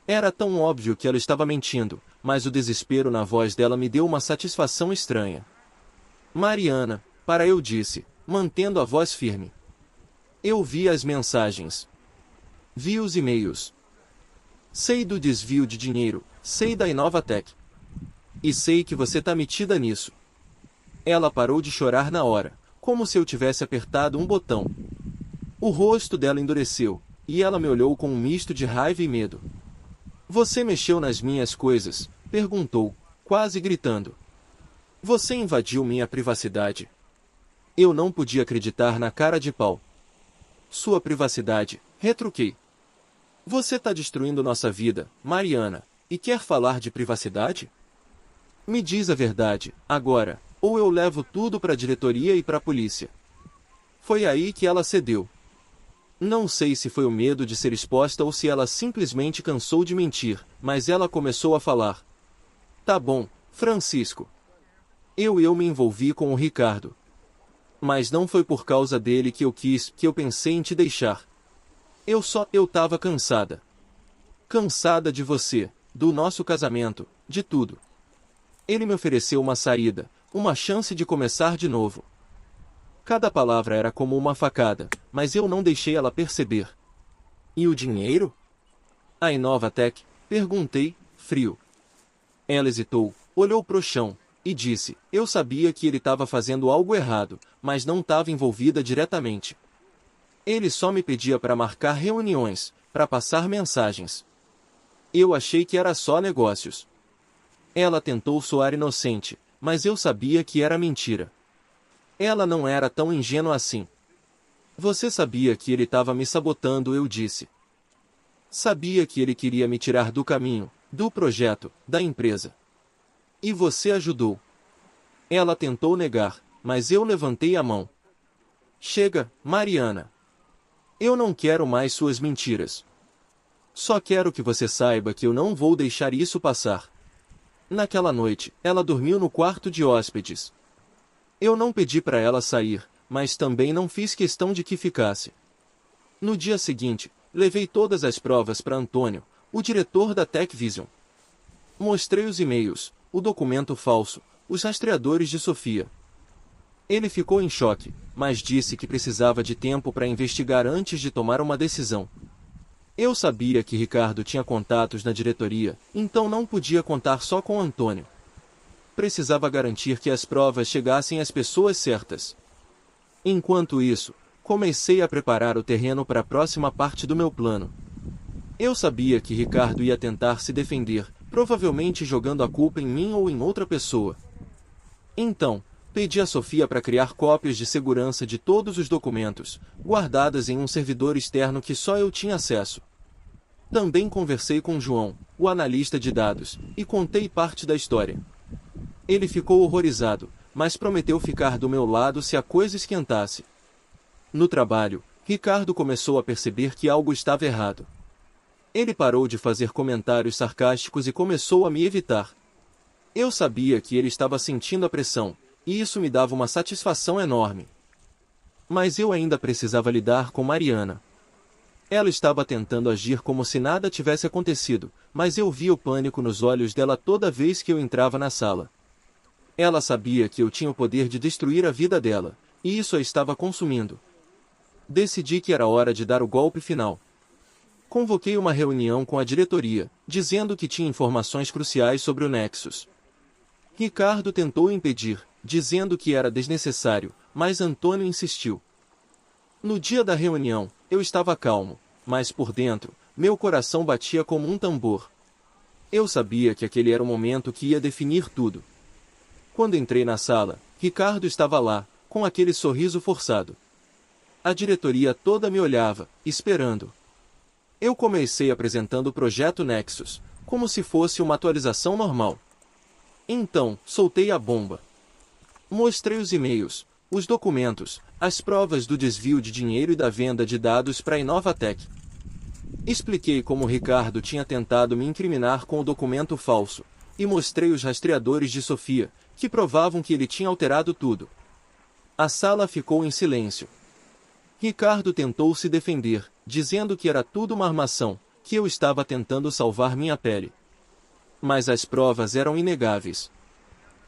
Era tão óbvio que ela estava mentindo, mas o desespero na voz dela me deu uma satisfação estranha. Mariana, para eu disse, mantendo a voz firme. Eu vi as mensagens. Vi os e-mails. Sei do desvio de dinheiro, sei da Inovatec. E sei que você tá metida nisso. Ela parou de chorar na hora, como se eu tivesse apertado um botão. O rosto dela endureceu, e ela me olhou com um misto de raiva e medo. Você mexeu nas minhas coisas? Perguntou, quase gritando. Você invadiu minha privacidade. Eu não podia acreditar na cara de pau. Sua privacidade, retruquei. Você tá destruindo nossa vida, Mariana, e quer falar de privacidade? Me diz a verdade, agora, ou eu levo tudo para a diretoria e para a polícia. Foi aí que ela cedeu. Não sei se foi o medo de ser exposta ou se ela simplesmente cansou de mentir, mas ela começou a falar. Tá bom, Francisco. Eu me envolvi com o Ricardo. Mas não foi por causa dele que eu pensei em te deixar. Eu tava cansada. Cansada de você, do nosso casamento, de tudo. Ele me ofereceu uma saída, uma chance de começar de novo. Cada palavra era como uma facada, mas eu não deixei ela perceber. E o dinheiro? A Inovatec? Perguntei, frio. Ela hesitou, olhou pro chão, e disse, eu sabia que ele estava fazendo algo errado, mas não estava envolvida diretamente. Ele só me pedia para marcar reuniões, para passar mensagens. Eu achei que era só negócios. Ela tentou soar inocente, mas eu sabia que era mentira. Ela não era tão ingênua assim. Você sabia que ele estava me sabotando, eu disse. Sabia que ele queria me tirar do caminho, do projeto, da empresa. E você ajudou. Ela tentou negar, mas eu levantei a mão. Chega, Mariana. Eu não quero mais suas mentiras. Só quero que você saiba que eu não vou deixar isso passar. Naquela noite, ela dormiu no quarto de hóspedes. Eu não pedi para ela sair, mas também não fiz questão de que ficasse. No dia seguinte, levei todas as provas para Antônio, o diretor da TechVision. Mostrei os e-mails, o documento falso, os rastreadores de Sofia. Ele ficou em choque, mas disse que precisava de tempo para investigar antes de tomar uma decisão. Eu sabia que Ricardo tinha contatos na diretoria, então não podia contar só com Antônio. Precisava garantir que as provas chegassem às pessoas certas. Enquanto isso, comecei a preparar o terreno para a próxima parte do meu plano. Eu sabia que Ricardo ia tentar se defender, provavelmente jogando a culpa em mim ou em outra pessoa. Então, pedi a Sofia para criar cópias de segurança de todos os documentos, guardadas em um servidor externo que só eu tinha acesso. Também conversei com João, o analista de dados, e contei parte da história. Ele ficou horrorizado, mas prometeu ficar do meu lado se a coisa esquentasse. No trabalho, Ricardo começou a perceber que algo estava errado. Ele parou de fazer comentários sarcásticos e começou a me evitar. Eu sabia que ele estava sentindo a pressão, e isso me dava uma satisfação enorme. Mas eu ainda precisava lidar com Mariana. Ela estava tentando agir como se nada tivesse acontecido, mas eu via o pânico nos olhos dela toda vez que eu entrava na sala. Ela sabia que eu tinha o poder de destruir a vida dela, e isso a estava consumindo. Decidi que era hora de dar o golpe final. Convoquei uma reunião com a diretoria, dizendo que tinha informações cruciais sobre o Nexus. Ricardo tentou impedir, dizendo que era desnecessário, mas Antônio insistiu. No dia da reunião, eu estava calmo, mas por dentro, meu coração batia como um tambor. Eu sabia que aquele era o momento que ia definir tudo. Quando entrei na sala, Ricardo estava lá, com aquele sorriso forçado. A diretoria toda me olhava, esperando. Eu comecei apresentando o projeto Nexus, como se fosse uma atualização normal. Então, soltei a bomba. Mostrei os e-mails, os documentos, as provas do desvio de dinheiro e da venda de dados para a Inovatec. Expliquei como Ricardo tinha tentado me incriminar com o documento falso, e mostrei os rastreadores de Sofia, que provavam que ele tinha alterado tudo. A sala ficou em silêncio. Ricardo tentou se defender, dizendo que era tudo uma armação, que eu estava tentando salvar minha pele. Mas as provas eram inegáveis.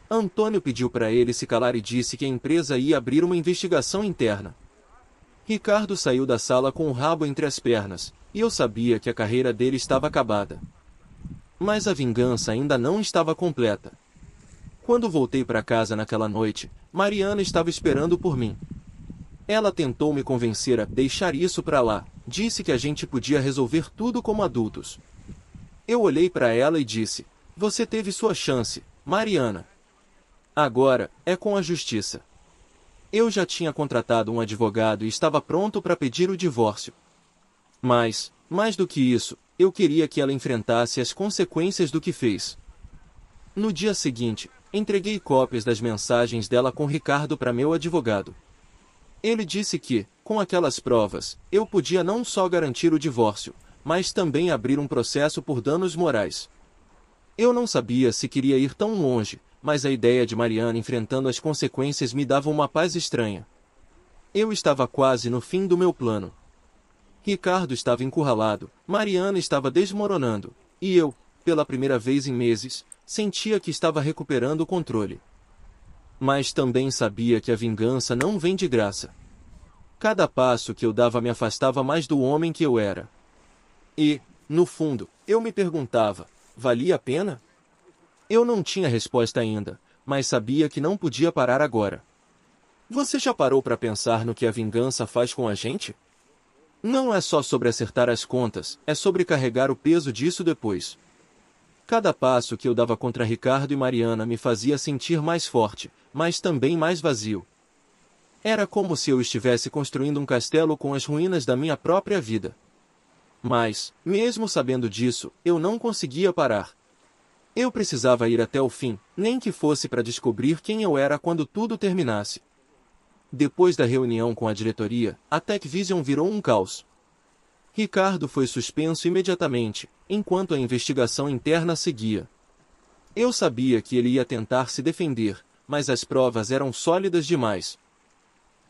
Antônio pediu para ele se calar e disse que a empresa ia abrir uma investigação interna. Ricardo saiu da sala com o rabo entre as pernas, e eu sabia que a carreira dele estava acabada. Mas a vingança ainda não estava completa. Quando voltei para casa naquela noite, Mariana estava esperando por mim. Ela tentou me convencer a deixar isso para lá, disse que a gente podia resolver tudo como adultos. Eu olhei para ela e disse: "Você teve sua chance, Mariana. Agora, é com a justiça." Eu já tinha contratado um advogado e estava pronto para pedir o divórcio. Mas, mais do que isso, eu queria que ela enfrentasse as consequências do que fez. No dia seguinte, entreguei cópias das mensagens dela com Ricardo para meu advogado. Ele disse que, com aquelas provas, eu podia não só garantir o divórcio, mas também abrir um processo por danos morais. Eu não sabia se queria ir tão longe, mas a ideia de Mariana enfrentando as consequências me dava uma paz estranha. Eu estava quase no fim do meu plano. Ricardo estava encurralado, Mariana estava desmoronando, e eu, pela primeira vez em meses, sentia que estava recuperando o controle. Mas também sabia que a vingança não vem de graça. Cada passo que eu dava me afastava mais do homem que eu era. E, no fundo, eu me perguntava: valia a pena? Eu não tinha resposta ainda, mas sabia que não podia parar agora. Você já parou para pensar no que a vingança faz com a gente? Não é só sobre acertar as contas, é sobre carregar o peso disso depois. Cada passo que eu dava contra Ricardo e Mariana me fazia sentir mais forte, mas também mais vazio. Era como se eu estivesse construindo um castelo com as ruínas da minha própria vida. Mas, mesmo sabendo disso, eu não conseguia parar. Eu precisava ir até o fim, nem que fosse para descobrir quem eu era quando tudo terminasse. Depois da reunião com a diretoria, a TechVision virou um caos. Ricardo foi suspenso imediatamente, enquanto a investigação interna seguia. Eu sabia que ele ia tentar se defender, mas as provas eram sólidas demais.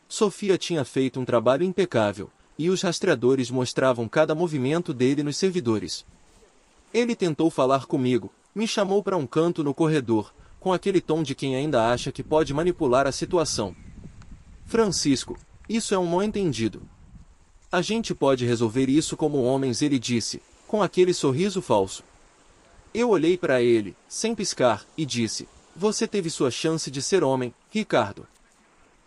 Sofia tinha feito um trabalho impecável, e os rastreadores mostravam cada movimento dele nos servidores. Ele tentou falar comigo, me chamou para um canto no corredor, com aquele tom de quem ainda acha que pode manipular a situação. "Francisco, isso é um mal-entendido. A gente pode resolver isso como homens", ele disse, com aquele sorriso falso. Eu olhei para ele, sem piscar, e disse: "Você teve sua chance de ser homem, Ricardo.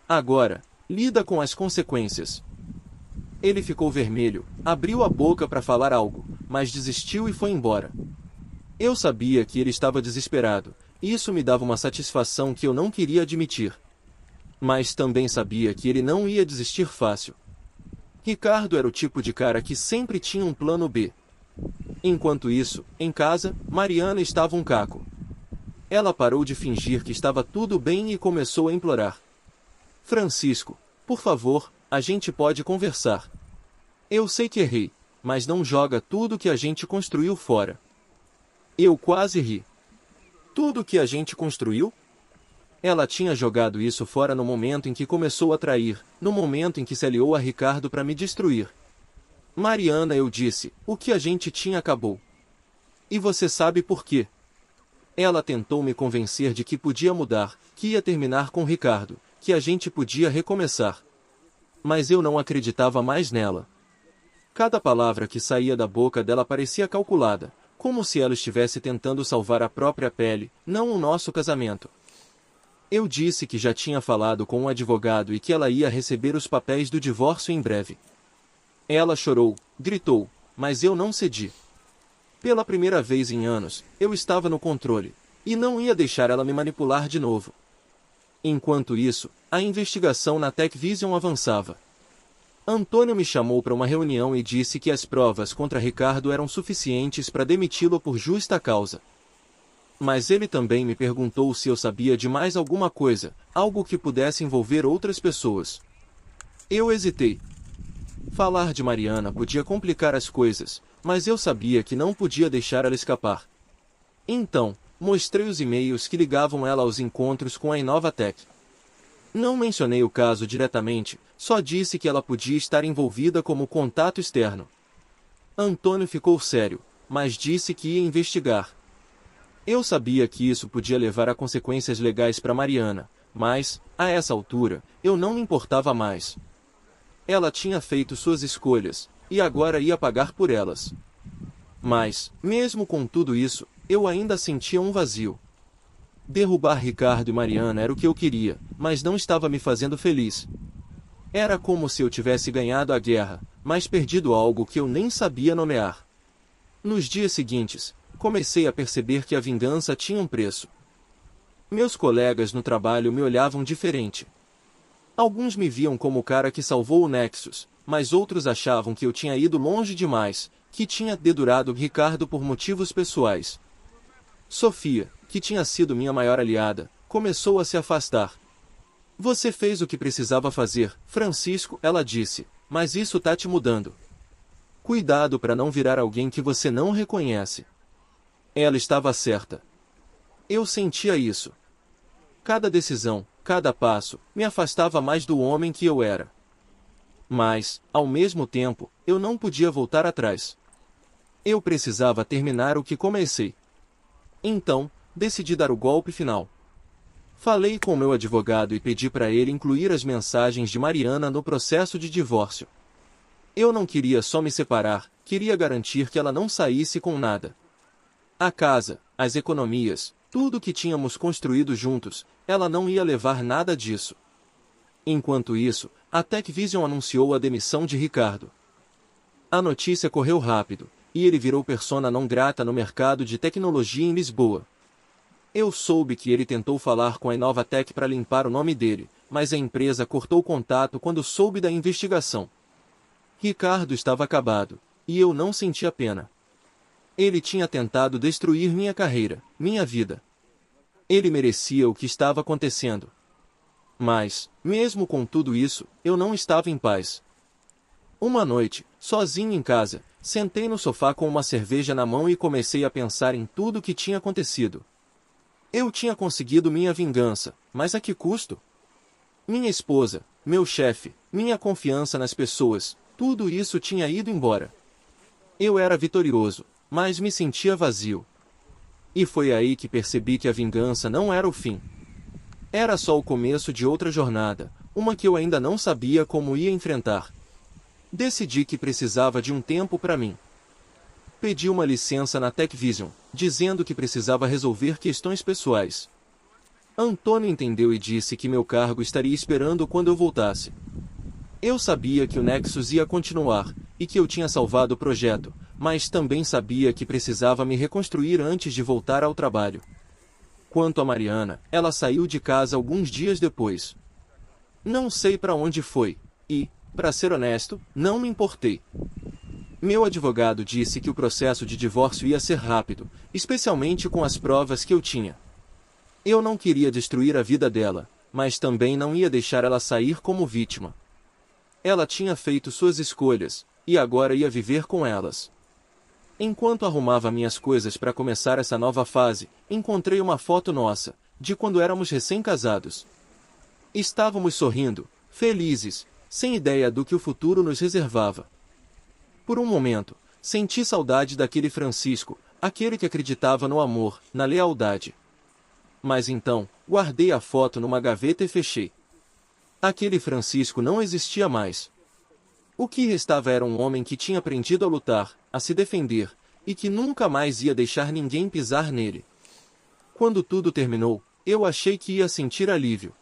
Agora, lida com as consequências." Ele ficou vermelho, abriu a boca para falar algo, mas desistiu e foi embora. Eu sabia que ele estava desesperado, e isso me dava uma satisfação que eu não queria admitir. Mas também sabia que ele não ia desistir fácil. Ricardo era o tipo de cara que sempre tinha um plano B. Enquanto isso, em casa, Mariana estava um caco. Ela parou de fingir que estava tudo bem e começou a implorar: "Francisco, por favor, a gente pode conversar. Eu sei que errei, mas não joga tudo que a gente construiu fora." Eu quase ri. Tudo que a gente construiu? Ela tinha jogado isso fora no momento em que começou a trair, no momento em que se aliou a Ricardo para me destruir. "Mariana", eu disse, "o que a gente tinha acabou. E você sabe por quê?" Ela tentou me convencer de que podia mudar, que ia terminar com Ricardo, que a gente podia recomeçar. Mas eu não acreditava mais nela. Cada palavra que saía da boca dela parecia calculada, como se ela estivesse tentando salvar a própria pele, não o nosso casamento. Eu disse que já tinha falado com um advogado e que ela ia receber os papéis do divórcio em breve. Ela chorou, gritou, mas eu não cedi. Pela primeira vez em anos, eu estava no controle, e não ia deixar ela me manipular de novo. Enquanto isso, a investigação na Tecvision avançava. Antônio me chamou para uma reunião e disse que as provas contra Ricardo eram suficientes para demiti-lo por justa causa. Mas ele também me perguntou se eu sabia de mais alguma coisa, algo que pudesse envolver outras pessoas. Eu hesitei. Falar de Mariana podia complicar as coisas, mas eu sabia que não podia deixar ela escapar. Então, mostrei os e-mails que ligavam ela aos encontros com a Inovatec. Não mencionei o caso diretamente, só disse que ela podia estar envolvida como contato externo. Antônio ficou sério, mas disse que ia investigar. Eu sabia que isso podia levar a consequências legais para Mariana, mas, a essa altura, eu não me importava mais. Ela tinha feito suas escolhas, e agora ia pagar por elas. Mas, mesmo com tudo isso, eu ainda sentia um vazio. Derrubar Ricardo e Mariana era o que eu queria, mas não estava me fazendo feliz. Era como se eu tivesse ganhado a guerra, mas perdido algo que eu nem sabia nomear. Nos dias seguintes, comecei a perceber que a vingança tinha um preço. Meus colegas no trabalho me olhavam diferente. Alguns me viam como o cara que salvou o Nexus, mas outros achavam que eu tinha ido longe demais, que tinha dedurado Ricardo por motivos pessoais. Sofia, que tinha sido minha maior aliada, começou a se afastar. Você fez o que precisava fazer, Francisco, ela disse, mas isso tá te mudando. Cuidado para não virar alguém que você não reconhece. Ela estava certa. Eu sentia isso. Cada decisão, cada passo, me afastava mais do homem que eu era. Mas, ao mesmo tempo, eu não podia voltar atrás. Eu precisava terminar o que comecei. Então, decidi dar o golpe final. Falei com meu advogado e pedi para ele incluir as mensagens de Mariana no processo de divórcio. Eu não queria só me separar, queria garantir que ela não saísse com nada. A casa, as economias, tudo que tínhamos construído juntos, ela não ia levar nada disso. Enquanto isso, a Tecvision anunciou a demissão de Ricardo. A notícia correu rápido, e ele virou persona não grata no mercado de tecnologia em Lisboa. Eu soube que ele tentou falar com a Inovatec para limpar o nome dele, mas a empresa cortou contato quando soube da investigação. Ricardo estava acabado, e eu não sentia pena. Ele tinha tentado destruir minha carreira, minha vida. Ele merecia o que estava acontecendo. Mas, mesmo com tudo isso, eu não estava em paz. Uma noite, sozinho em casa, sentei no sofá com uma cerveja na mão e comecei a pensar em tudo o que tinha acontecido. Eu tinha conseguido minha vingança, mas a que custo? Minha esposa, meu chefe, minha confiança nas pessoas, tudo isso tinha ido embora. Eu era vitorioso, mas me sentia vazio. E foi aí que percebi que a vingança não era o fim. Era só o começo de outra jornada, uma que eu ainda não sabia como ia enfrentar. Decidi que precisava de um tempo para mim. Pedi uma licença na Tecvision, dizendo que precisava resolver questões pessoais. Antônio entendeu e disse que meu cargo estaria esperando quando eu voltasse. Eu sabia que o Nexus ia continuar, e que eu tinha salvado o projeto, mas também sabia que precisava me reconstruir antes de voltar ao trabalho. Quanto a Mariana, ela saiu de casa alguns dias depois. Não sei para onde foi, e, para ser honesto, não me importei. Meu advogado disse que o processo de divórcio ia ser rápido, especialmente com as provas que eu tinha. Eu não queria destruir a vida dela, mas também não ia deixar ela sair como vítima. Ela tinha feito suas escolhas, e agora ia viver com elas. Enquanto arrumava minhas coisas para começar essa nova fase, encontrei uma foto nossa, de quando éramos recém-casados. Estávamos sorrindo, felizes, sem ideia do que o futuro nos reservava. Por um momento, senti saudade daquele Francisco, aquele que acreditava no amor, na lealdade. Mas então, guardei a foto numa gaveta e fechei. Aquele Francisco não existia mais. O que restava era um homem que tinha aprendido a lutar, a se defender, e que nunca mais ia deixar ninguém pisar nele. Quando tudo terminou, eu achei que ia sentir alívio.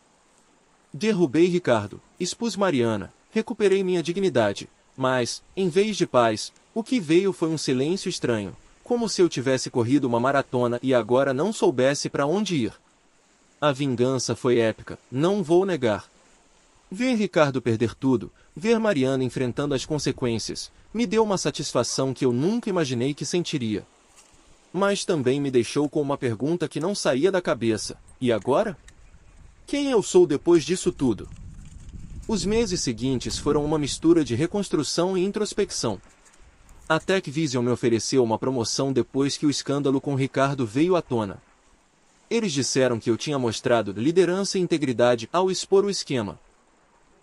Derrubei Ricardo, expus Mariana, recuperei minha dignidade, mas, em vez de paz, o que veio foi um silêncio estranho, Como se eu tivesse corrido uma maratona e agora não soubesse para onde ir. A vingança foi épica, não vou negar. Ver Ricardo perder tudo, ver Mariana enfrentando as consequências, me deu uma satisfação que eu nunca imaginei que sentiria. Mas também me deixou com uma pergunta que não saía da cabeça: e agora? Quem eu sou depois disso tudo? Os meses seguintes foram uma mistura de reconstrução e introspecção. A TechVision me ofereceu uma promoção depois que o escândalo com Ricardo veio à tona. Eles disseram que eu tinha mostrado liderança e integridade ao expor o esquema.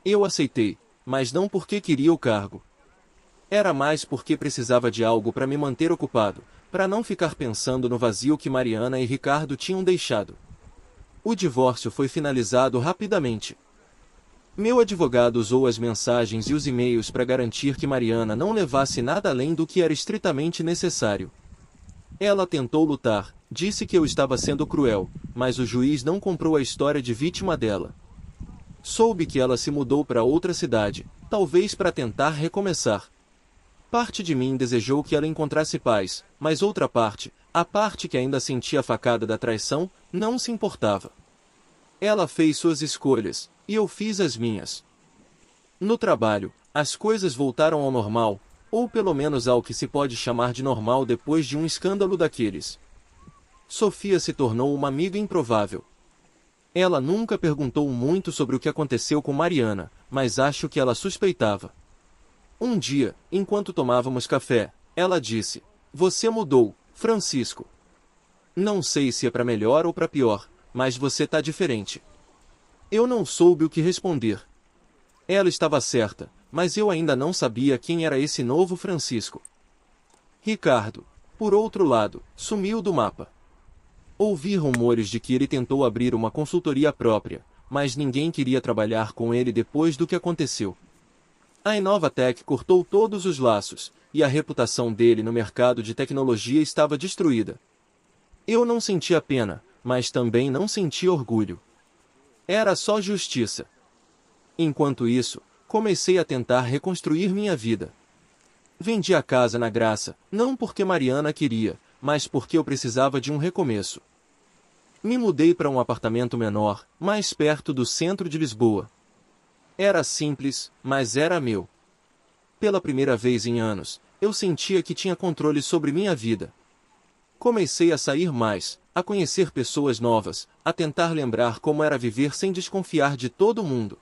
Eu aceitei, mas não porque queria o cargo. Era mais porque precisava de algo para me manter ocupado, para não ficar pensando no vazio que Mariana e Ricardo tinham deixado. O divórcio foi finalizado rapidamente. Meu advogado usou as mensagens e os e-mails para garantir que Mariana não levasse nada além do que era estritamente necessário. Ela tentou lutar, disse que eu estava sendo cruel, mas o juiz não comprou a história de vítima dela. Soube que ela se mudou para outra cidade, talvez para tentar recomeçar. Parte de mim desejou que ela encontrasse paz, mas outra parte, a parte que ainda sentia a facada da traição, não se importava. Ela fez suas escolhas, e eu fiz as minhas. No trabalho, as coisas voltaram ao normal, ou pelo menos ao que se pode chamar de normal depois de um escândalo daqueles. Sofia se tornou uma amiga improvável. Ela nunca perguntou muito sobre o que aconteceu com Mariana, mas acho que ela suspeitava. Um dia, enquanto tomávamos café, ela disse: "Você mudou, Francisco. Não sei se é para melhor ou para pior, mas você tá diferente." Eu não soube o que responder. Ela estava certa, mas eu ainda não sabia quem era esse novo Francisco. Ricardo, por outro lado, sumiu do mapa. Ouvi rumores de que ele tentou abrir uma consultoria própria, mas ninguém queria trabalhar com ele depois do que aconteceu. A Inovatec cortou todos os laços, e a reputação dele no mercado de tecnologia estava destruída. Eu não sentia pena, mas também não sentia orgulho. Era só justiça. Enquanto isso, comecei a tentar reconstruir minha vida. Vendi a casa na Graça, não porque Mariana queria, mas porque eu precisava de um recomeço. Me mudei para um apartamento menor, mais perto do centro de Lisboa. Era simples, mas era meu. Pela primeira vez em anos, eu sentia que tinha controle sobre minha vida. Comecei a sair mais, a conhecer pessoas novas, a tentar lembrar como era viver sem desconfiar de todo mundo.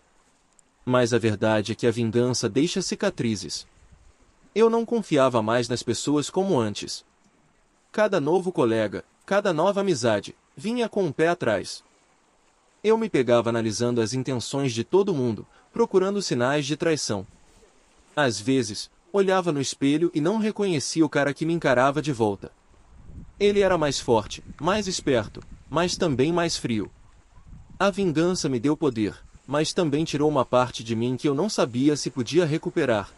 Mas a verdade é que a vingança deixa cicatrizes. Eu não confiava mais nas pessoas como antes. Cada novo colega, cada nova amizade, vinha com o pé atrás. Eu me pegava analisando as intenções de todo mundo, procurando sinais de traição. Às vezes, olhava no espelho e não reconhecia o cara que me encarava de volta. Ele era mais forte, mais esperto, mas também mais frio. A vingança me deu poder, mas também tirou uma parte de mim que eu não sabia se podia recuperar.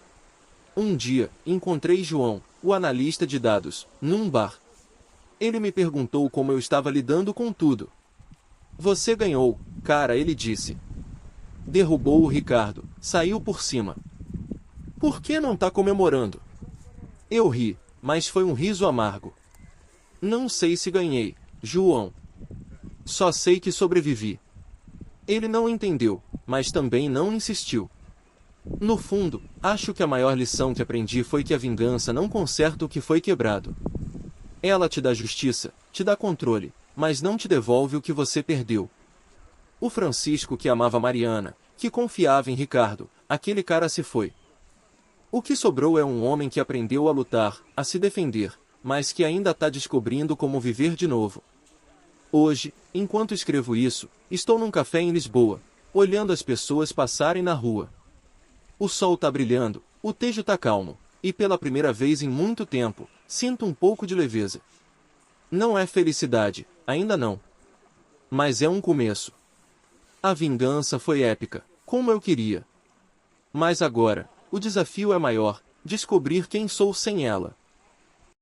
Um dia, encontrei João, o analista de dados, num bar. Ele me perguntou como eu estava lidando com tudo. "Você ganhou, cara", ele disse. "Derrubou o Ricardo, saiu por cima. Por que não tá comemorando?" Eu ri, mas foi um riso amargo. "Não sei se ganhei, João. Só sei que sobrevivi." Ele não entendeu, mas também não insistiu. No fundo, acho que a maior lição que aprendi foi que a vingança não conserta o que foi quebrado. Ela te dá justiça, te dá controle, mas não te devolve o que você perdeu. O Francisco que amava Mariana, que confiava em Ricardo, aquele cara se foi. O que sobrou é um homem que aprendeu a lutar, a se defender, mas que ainda está descobrindo como viver de novo. Hoje, enquanto escrevo isso, estou num café em Lisboa, olhando as pessoas passarem na rua. O sol está brilhando, o tejo está calmo, e pela primeira vez em muito tempo, sinto um pouco de leveza. Não é felicidade, ainda não. Mas é um começo. A vingança foi épica, como eu queria. Mas agora, o desafio é maior, descobrir quem sou sem ela.